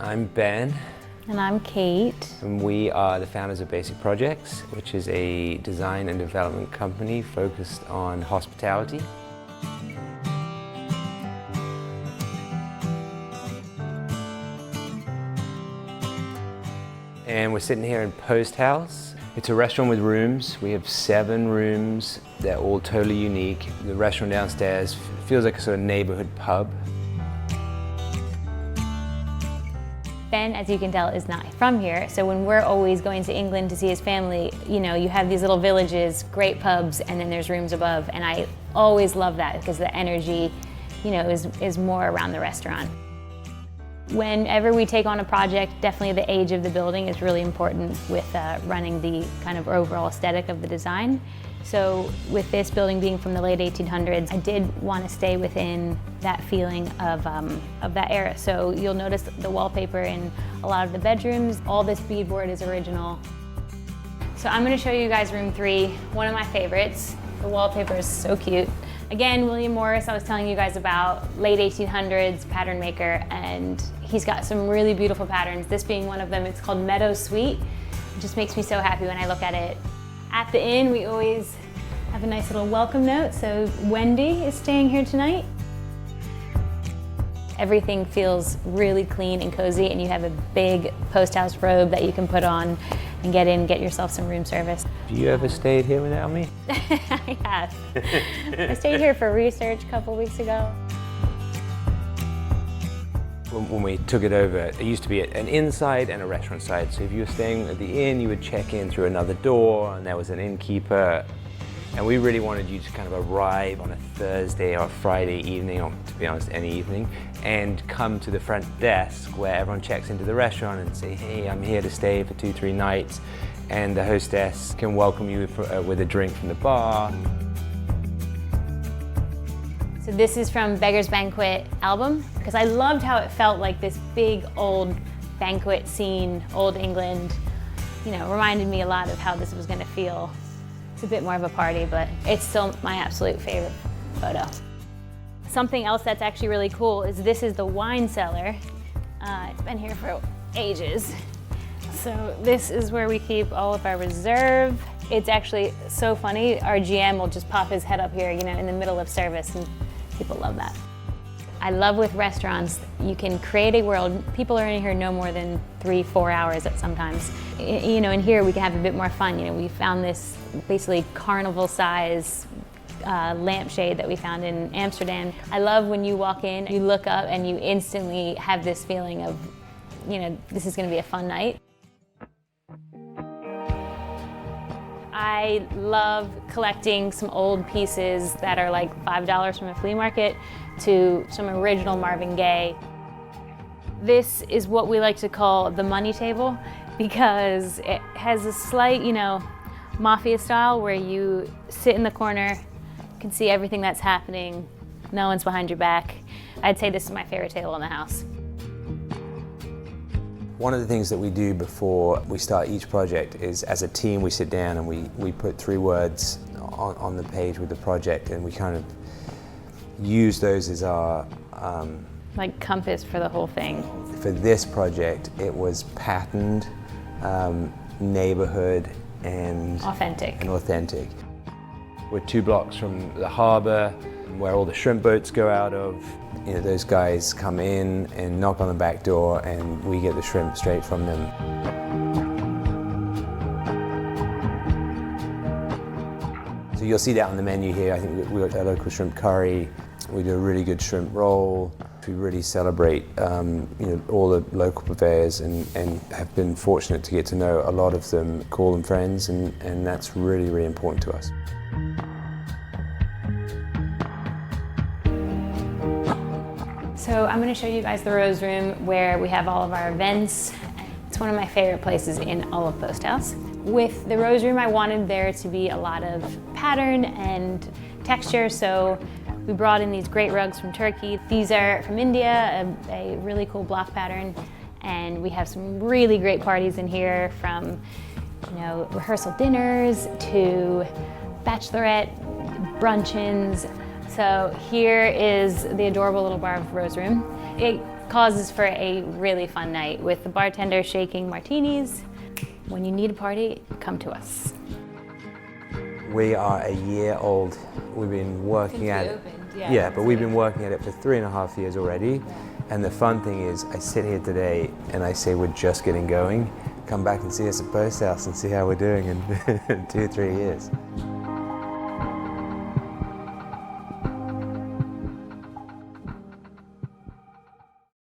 I'm Ben. And I'm Kate. And we are the founders of Basic Projects, which is a design and development company focused on hospitality. And we're sitting here in Post House. It's a restaurant with rooms. We have 7 rooms. They're all totally unique. The restaurant downstairs feels like a sort of neighborhood pub. Ben, as you can tell, is not from here, so when we're always going to England to see his family, you know, you have these little villages, great pubs, and then there's rooms above, and I always love that because the energy, you know, is more around the restaurant. Whenever we take on a project, definitely the age of the building is really important with running the kind of overall aesthetic of the design. So with this building being from the late 1800s, I did want to stay within that feeling of that era. So you'll notice the wallpaper in a lot of the bedrooms. All this beadboard is original. So I'm going to show you guys room 3, one of my favorites. The wallpaper is so cute. Again, William Morris, I was telling you guys about, late 1800s pattern maker, and he's got some really beautiful patterns. This being one of them. It's called Meadow Suite. It just makes me so happy when I look at it. At the inn, we always have a nice little welcome note. So Wendy is staying here tonight. Everything feels really clean and cozy, and you have a big Post House robe that you can put on and get in, get yourself some room service. Have you ever stayed here without me? I have. I stayed here for research a couple weeks ago. When we took it over, it used to be an inside and a restaurant side. So if you were staying at the inn, you would check in through another door, and there was an innkeeper. And we really wanted you to kind of arrive on a Thursday or a Friday evening, or to be honest, any evening, and come to the front desk where everyone checks into the restaurant and say, hey, I'm here to stay for 2-3 nights. And the hostess can welcome you with a drink from the bar. So this is from Beggar's Banquet album, because I loved how it felt like this big old banquet scene, old England. You know, reminded me a lot of how this was going to feel. It's a bit more of a party, but it's still my absolute favorite photo. Something else that's actually really cool is this is the wine cellar. It's been here for ages. So this is where we keep all of our reserve. It's actually so funny. Our GM will just pop his head up here, you know, in the middle of service, and people love that. I love with restaurants, you can create a world. People are in here no more than 3-4 hours at sometimes. You know, in here we can have a bit more fun. You know, we found this basically carnival-size lampshade that we found in Amsterdam. I love when you walk in, you look up, and you instantly have this feeling of, you know, this is going to be a fun night. I love collecting some old pieces that are like $5 from a flea market to some original Marvin Gaye. This is what we like to call the money table because it has a slight, you know, mafia style where you sit in the corner, you can see everything that's happening, no one's behind your back. I'd say this is my favorite table in the house. One of the things that we do before we start each project is, as a team, we sit down and we put 3 words on the page with the project, and we kind of use those as our like compass for the whole thing. For this project, it was patterned, neighborhood, and authentic. We're 2 blocks from the harbor, where all the shrimp boats go out of. You know, those guys come in and knock on the back door, and we get the shrimp straight from them. So you'll see that on the menu here. I think we got our local shrimp curry. We do a really good shrimp roll. We really celebrate you know, all the local purveyors, and have been fortunate to get to know a lot of them, call them friends, and that's really, really important to us. So I'm going to show you guys the Rose Room where we have all of our events. It's one of my favorite places in all of Post House. With the Rose Room, I wanted there to be a lot of pattern and texture, so we brought in these great rugs from Turkey. These are from India, a really cool block pattern, and we have some really great parties in here, from, you know, rehearsal dinners to bachelorette bruncheons. So here is the adorable little bar of Rose Room. It causes for a really fun night with the bartender shaking martinis. When you need a party, come to us. We are a year old. We've been working at it. Yeah, but we've been working at it for 3.5 years already. And the fun thing is, I sit here today and I say we're just getting going. Come back and see us at Post House and see how we're doing in 2-3 years.